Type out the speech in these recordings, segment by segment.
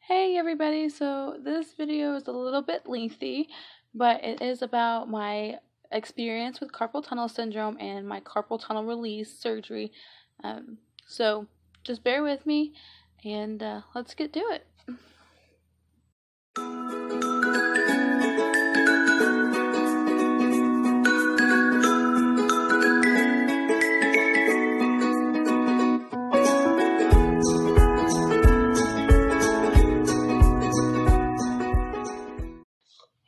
Hey everybody, so this video is a little bit lengthy, but it is about my experience with carpal tunnel syndrome and my carpal tunnel release surgery. So just bear with me and let's get to it.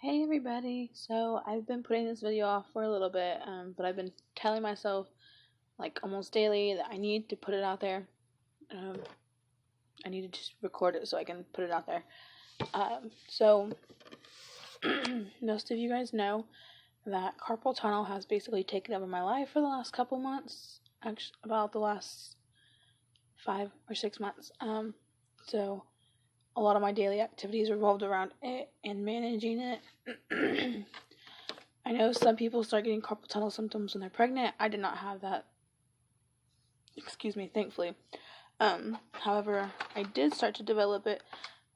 Hey everybody, so I've been putting this video off for a little bit, but I've been telling myself like almost daily that I need to put it out there. I need to just record it so I can put it out there. So most of you guys know that carpal tunnel has basically taken over my life for the last couple months, actually about the last 5 or 6 months. So a lot of my daily activities revolved around it and managing it. I know some people start getting carpal tunnel symptoms when they're pregnant. I did not have that. Thankfully. However, I did start to develop it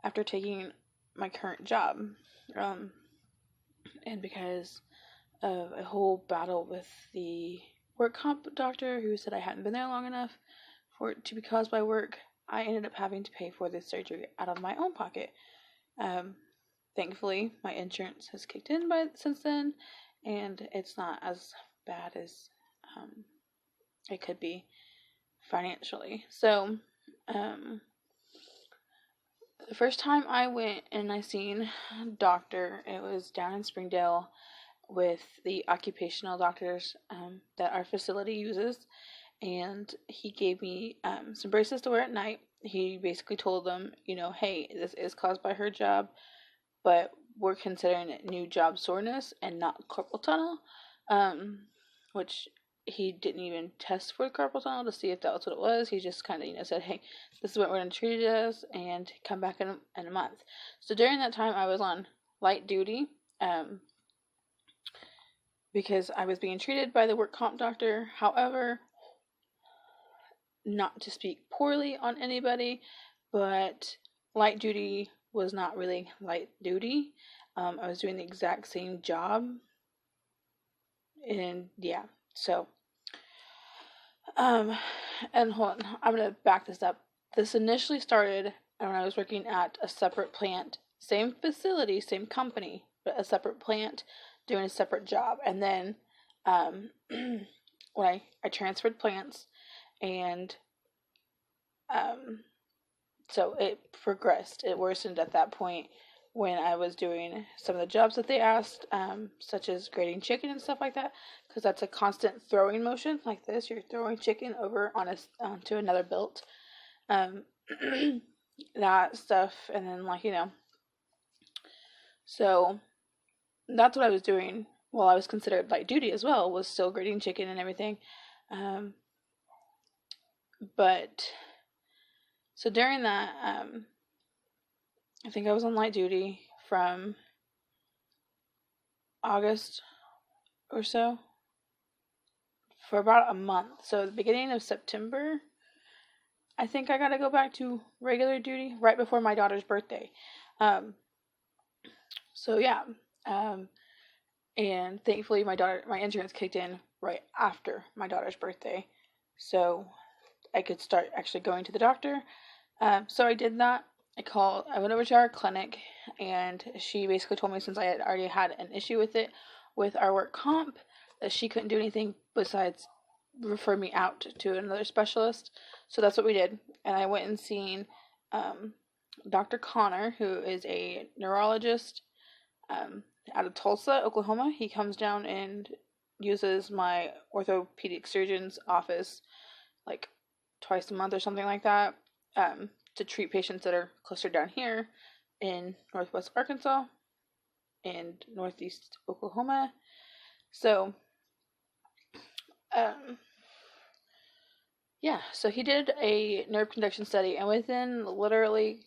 after taking my current job. And because of a whole battle with the work comp doctor who said I hadn't been there long enough for it to be caused by work, I ended up having to pay for this surgery out of my own pocket. Thankfully, my insurance has kicked in since then, and it's not as bad as it could be financially. So, the first time I went and I seen a doctor, it was down in Springdale with the occupational doctors that our facility uses, and he gave me some braces to wear at night. He basically told them, hey, this is caused by her job, but we're considering it new job soreness and not carpal tunnel, which he didn't even test for carpal tunnel to see if that was what it was. He just kind of, said, hey, this is what we're going to treat it as, and come back in a month. So during that time, I was on light duty, because I was being treated by the work comp doctor. However, not to speak poorly on anybody, but light duty was not really light duty. I was doing the exact same job, and yeah, so and hold on, I'm gonna back this up. This initially started when I was working at a separate plant, same facility, same company, but a separate plant doing a separate job. And then when I transferred plants, and so it progressed. It worsened at that point when I was doing some of the jobs that they asked, such as grating chicken and stuff like that, because that's a constant throwing motion like this. You're throwing chicken over onto another built, that stuff, and then so that's what I was doing while I was considered light duty as well, was still grating chicken and everything. But so during that, I think I was on light duty from August or so for about a month. So the beginning of September, I think I got to go back to regular duty right before my daughter's birthday. So yeah, and thankfully my insurance kicked in right after my daughter's birthday, so I could start actually going to the doctor. So I did that. I went over to our clinic, and she basically told me, since I had already had an issue with it with our work comp, that she couldn't do anything besides refer me out to another specialist. So that's what we did. And I went and seen Dr. Connor, who is a neurologist out of Tulsa, Oklahoma. He comes down and uses my orthopedic surgeon's office like twice a month or something like that, to treat patients that are closer down here in northwest Arkansas and northeast Oklahoma. So so he did a nerve conduction study, and within literally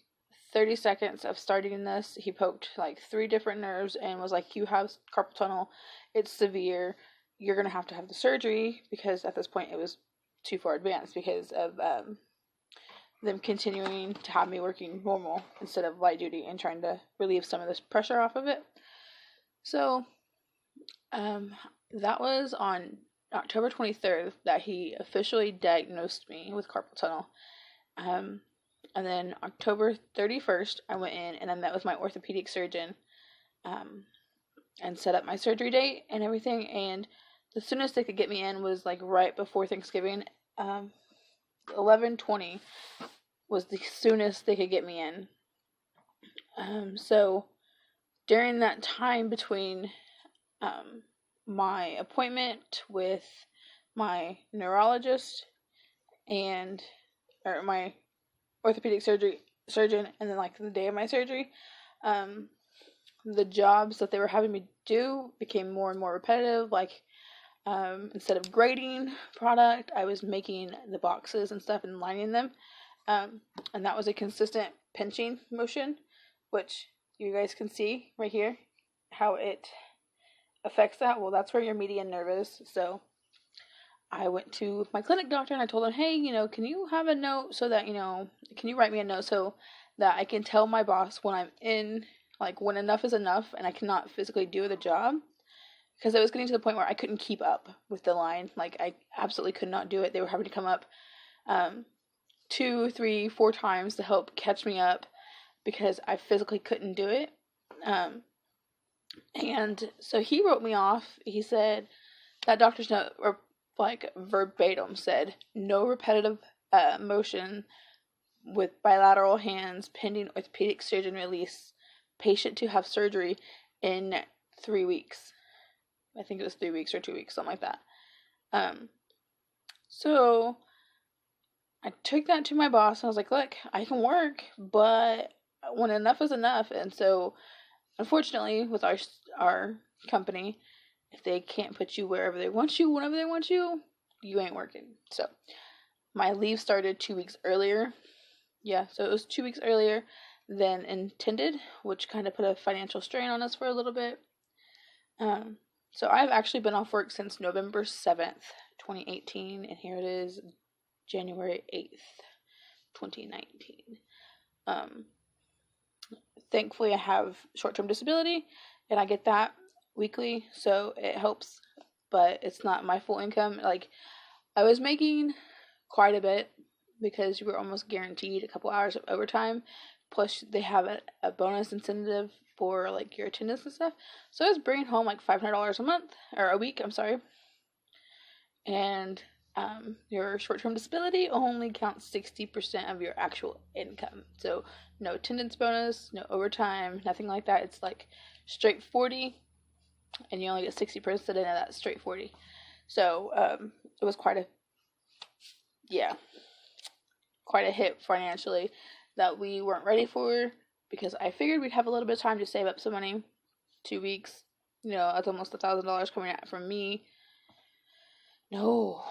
30 seconds of starting this, he poked like 3 different nerves and was like, you have carpal tunnel, it's severe, you're going to have the surgery, because at this point it was too far advanced because of them continuing to have me working normal instead of light duty and trying to relieve some of this pressure off of it. So that was on October 23rd that he officially diagnosed me with carpal tunnel. And then October 31st, I went in and I met with my orthopedic surgeon and set up my surgery date and everything. And the soonest they could get me in was like right before Thanksgiving. 11/20 was the soonest they could get me in. So during that time between my appointment with my neurologist or my orthopedic surgeon, and then like the day of my surgery, the jobs that they were having me do became more and more repetitive. Like instead of grading product, I was making the boxes and stuff and lining them, and that was a consistent pinching motion, which you guys can see right here how it affects that. Well, that's where your median nerve is. So I went to my clinic doctor and I told him, hey, can you have a note so that, can you write me a note so that I can tell my boss when I'm in, like when enough is enough and I cannot physically do the job. Because I was getting to the point where I couldn't keep up with the line. Like I absolutely could not do it. They were having to come up 2, 3, 4 times to help catch me up because I physically couldn't do it. And so he wrote me off. He said that doctor's note, or like verbatim said, no repetitive motion with bilateral hands pending orthopedic surgeon release. Patient to have surgery in 3 weeks. I think it was 3 weeks or 2 weeks, something like that. So I took that to my boss. And I was like, look, I can work, but when enough is enough. And so unfortunately, with our company, if they can't put you wherever they want you, whenever they want you, you ain't working. So my leave started 2 weeks earlier. Yeah, so it was 2 weeks earlier than intended, which kind of put a financial strain on us for a little bit. So I've actually been off work since November 7th, 2018, and here it is January 8th, 2019. Thankfully, I have short-term disability, and I get that weekly, so it helps, but it's not my full income. Like, I was making quite a bit because you were almost guaranteed a couple hours of overtime, plus they have a bonus incentive for, like, your attendance and stuff, so I was bringing home, like, $500 a week, and your short-term disability only counts 60% of your actual income. So no attendance bonus, no overtime, nothing like that. It's like straight 40, and you only get 60% of that straight 40. So it was quite a hit financially that we weren't ready for, because I figured we'd have a little bit of time to save up some money. 2 weeks, that's almost $1,000 coming out from me. No,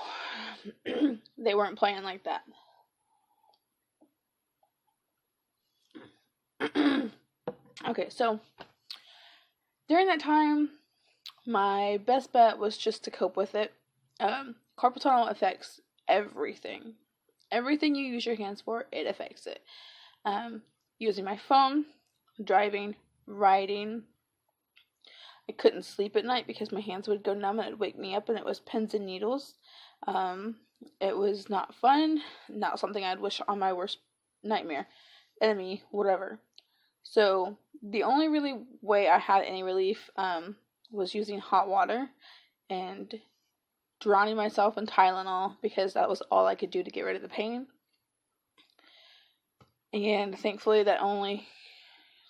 they weren't playing like that. Okay, so during that time, my best bet was just to cope with it. Carpal tunnel affects everything. Everything you use your hands for, it affects it. Using my phone, driving, writing. I couldn't sleep at night because my hands would go numb and it would wake me up, and it was pins and needles. It was not fun, not something I'd wish on my worst nightmare, enemy, whatever. So the only really way I had any relief was using hot water and drowning myself in Tylenol, because that was all I could do to get rid of the pain. And thankfully that only,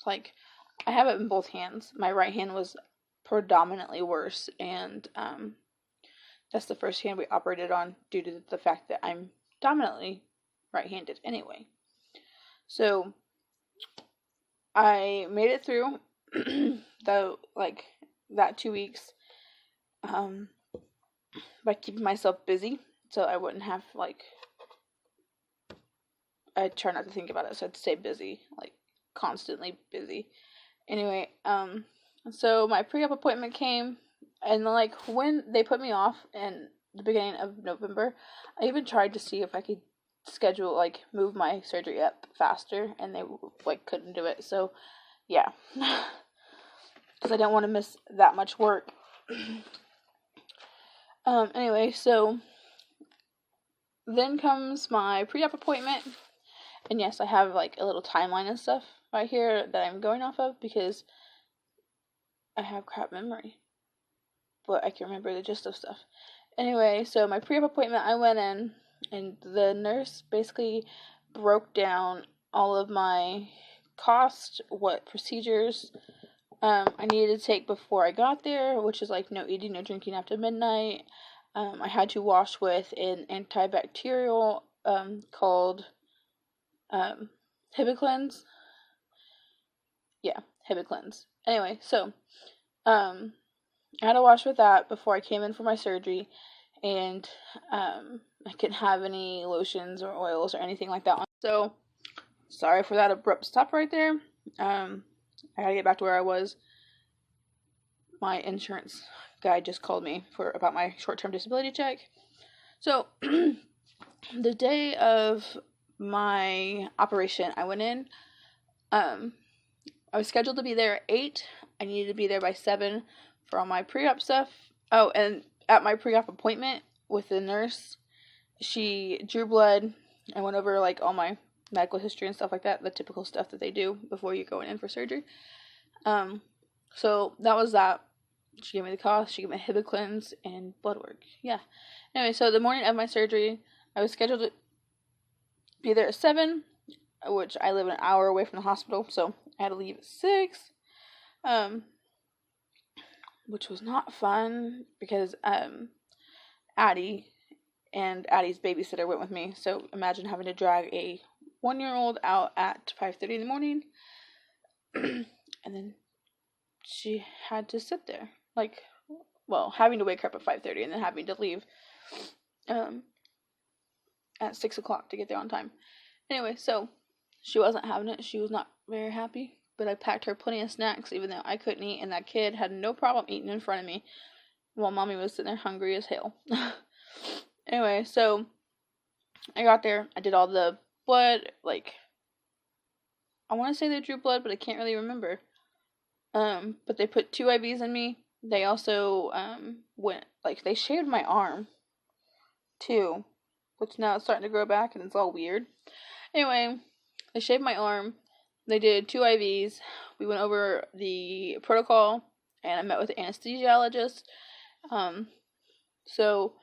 I have it in both hands. My right hand was predominantly worse, and that's the first hand we operated on due to the fact that I'm dominantly right-handed anyway. So I made it through that 2 weeks by keeping myself busy, so I wouldn't have I try not to think about it, so I'd stay busy, constantly busy. Anyway, so my pre-op appointment came, and when they put me off in the beginning of November, I even tried to see if I could schedule, like, move my surgery up faster, and they, like, couldn't do it. So, yeah. Because I didn't want to miss that much work. Anyway, so then comes my pre-op appointment. And yes, I have, like, a little timeline and stuff right here that I'm going off of because I have crap memory. But I can remember the gist of stuff. Anyway, so my pre-op appointment, I went in, and the nurse basically broke down all of my cost, what procedures I needed to take before I got there, which is, like, no eating, no drinking after midnight. I had to wash with an antibacterial called Hibiclens. Yeah, Hibiclens. Anyway, so I had to wash with that before I came in for my surgery, and I couldn't have any lotions or oils or anything like that. So, sorry for that abrupt stop right there. I gotta get back to where I was. My insurance guy just called me about my short-term disability check. So, the day of my operation, I went in. I was scheduled to be there at 8. I needed to be there by 7 for all my pre-op stuff. Oh, and at my pre-op appointment with the nurse, she drew blood and went over, like, all my medical history and stuff like that, the typical stuff that they do before you're going in for surgery. So that was that. She gave me the cost, she gave me Hibiclens and blood work. Yeah. Anyway, so the morning of my surgery, I was scheduled to be there at 7, which I live an hour away from the hospital, so I had to leave at 6. Which was not fun because Addie and Addie's babysitter went with me. So imagine having to drag a 1-year-old out at 5:30 in the morning, and then she had to sit there, like, well, having to wake her up at 5:30 and then having to leave at 6 o'clock to get there on time. Anyway, so she wasn't having it. She was not very happy, but I packed her plenty of snacks even though I couldn't eat, and that kid had no problem eating in front of me while mommy was sitting there hungry as hell. Anyway, so I got there. I did all the blood, like, I want to say they drew blood, but I can't really remember. But they put 2 IVs in me. They also they shaved my arm too, which now it's starting to grow back and it's all weird. Anyway, they shaved my arm. They did 2 IVs. We went over the protocol, and I met with the anesthesiologist. So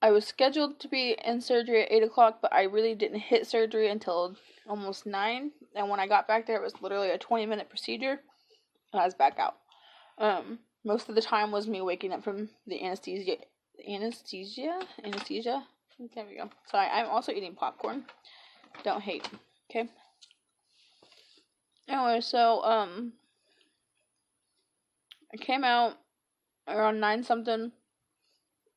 I was scheduled to be in surgery at 8 o'clock, but I really didn't hit surgery until almost 9. And when I got back there, it was literally a 20-minute procedure, and I was back out. Most of the time was me waking up from the anesthesia. There we go. Sorry, I'm also eating popcorn. Don't hate. Okay. Anyway, so I came out around 9 something,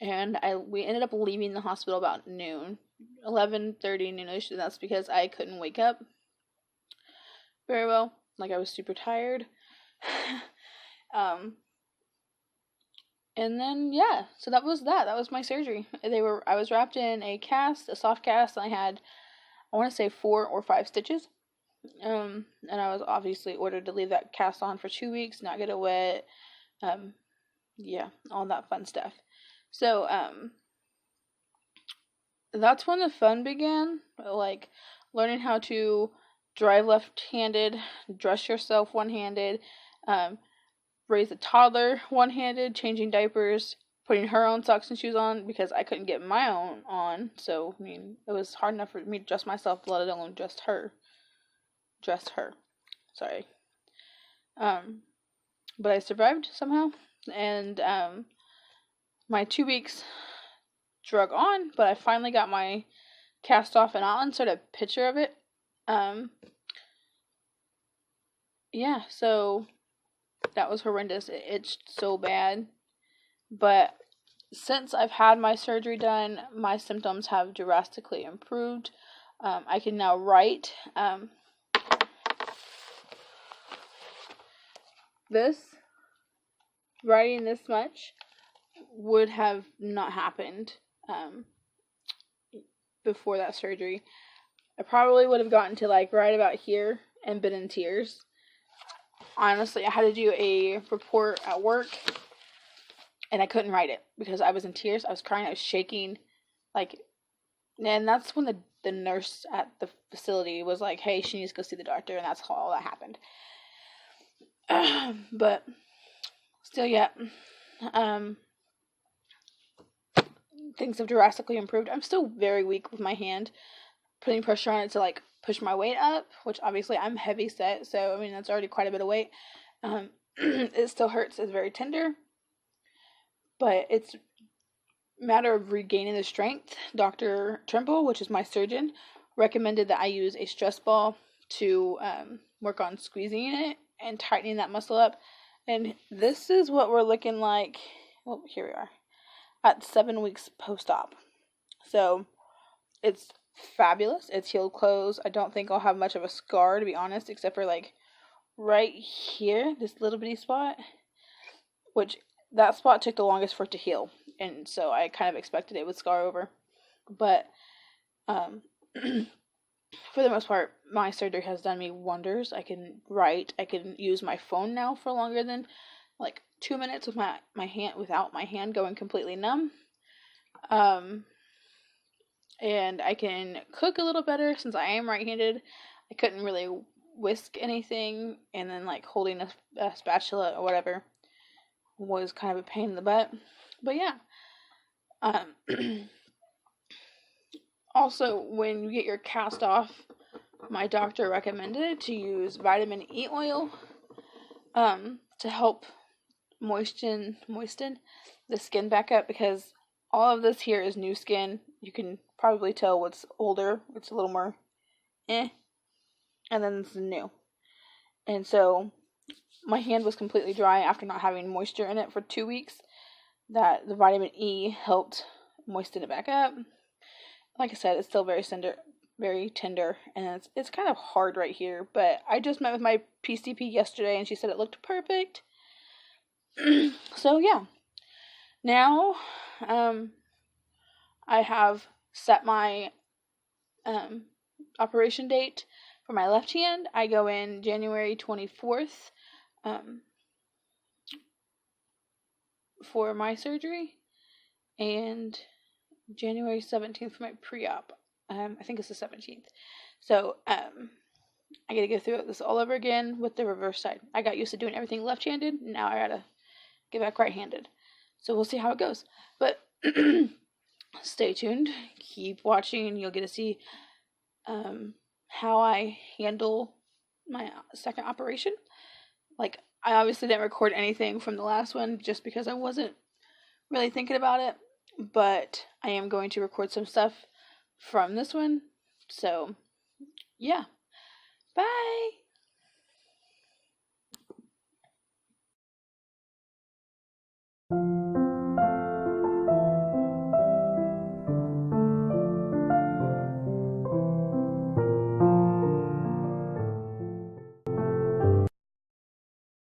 and we ended up leaving the hospital about noon, 11:30 noonish, and that's because I couldn't wake up very well. Like, I was super tired. And then, yeah, so that was that. That was my surgery. I was wrapped in a cast, a soft cast, and I want to say 4 or 5 stitches. And I was obviously ordered to leave that cast on for 2 weeks, not get it wet. Yeah, all that fun stuff. So, that's when the fun began. Like, learning how to drive left-handed, dress yourself one-handed, raise a toddler one-handed, changing diapers, putting her own socks and shoes on because I couldn't get my own on. So, I mean, it was hard enough for me to dress myself, let alone dress her. Sorry. But I survived somehow, and my 2 weeks drug on, but I finally got my cast off, and I'll insert a picture of it. Yeah, so that was horrendous. It itched so bad, but since I've had my surgery done, my symptoms have drastically improved. I can now write. Writing this much would have not happened before that surgery, I probably would have gotten to like right about here and been in tears. Honestly, I had to do a report at work and I couldn't write it because I was in tears. I was crying. I was shaking. Like, and that's when the nurse at the facility was like, hey, she needs to go see the doctor. And that's how all that happened. But still, yeah. Things have drastically improved. I'm still very weak with my hand. Putting pressure on it to like push my weight up, which obviously I'm heavy set, so I mean that's already quite a bit of weight. It still hurts. It's very tender, but it's a matter of regaining the strength. Dr. Trimble, which is my surgeon, recommended that I use a stress ball to work on squeezing it and tightening that muscle up. And this is what we're looking like. Well, here we are at 7 weeks post-op. So it's fabulous. It's healed closed. I don't think I'll have much of a scar, to be honest, except for like right here, this little bitty spot, which that spot took the longest for it to heal, and so I kind of expected it would scar over. But for the most part, my surgery has done me wonders. I can write. I can use my phone now for longer than like 2 minutes with my hand, without my hand going completely numb. And I can cook a little better since I am right-handed. I couldn't really whisk anything, and then like holding a spatula or whatever was kind of a pain in the butt. But yeah. Also, when you get your cast off, my doctor recommended to use vitamin E oil to help moisten the skin back up, because all of this here is new skin. You can probably tell what's older. It's a little more and then it's new. And so my hand was completely dry after not having moisture in it for 2 weeks. That the vitamin E helped moisten it back up. Like I said, it's still very tender, and it's kind of hard right here. But I just met with my PCP yesterday, and she said it looked perfect. So yeah, now I have set my operation date for my left hand. I go in January 24th for my surgery, and January 17th for my pre-op. I think it's the 17th. So I gotta go through this all over again with the reverse side. I got used to doing everything left-handed. Now I gotta get back right-handed. So we'll see how it goes. But stay tuned. Keep watching. You'll get to see how I handle my second operation. Like, I obviously didn't record anything from the last one just because I wasn't really thinking about it. But I am going to record some stuff from this one. So, yeah. Bye!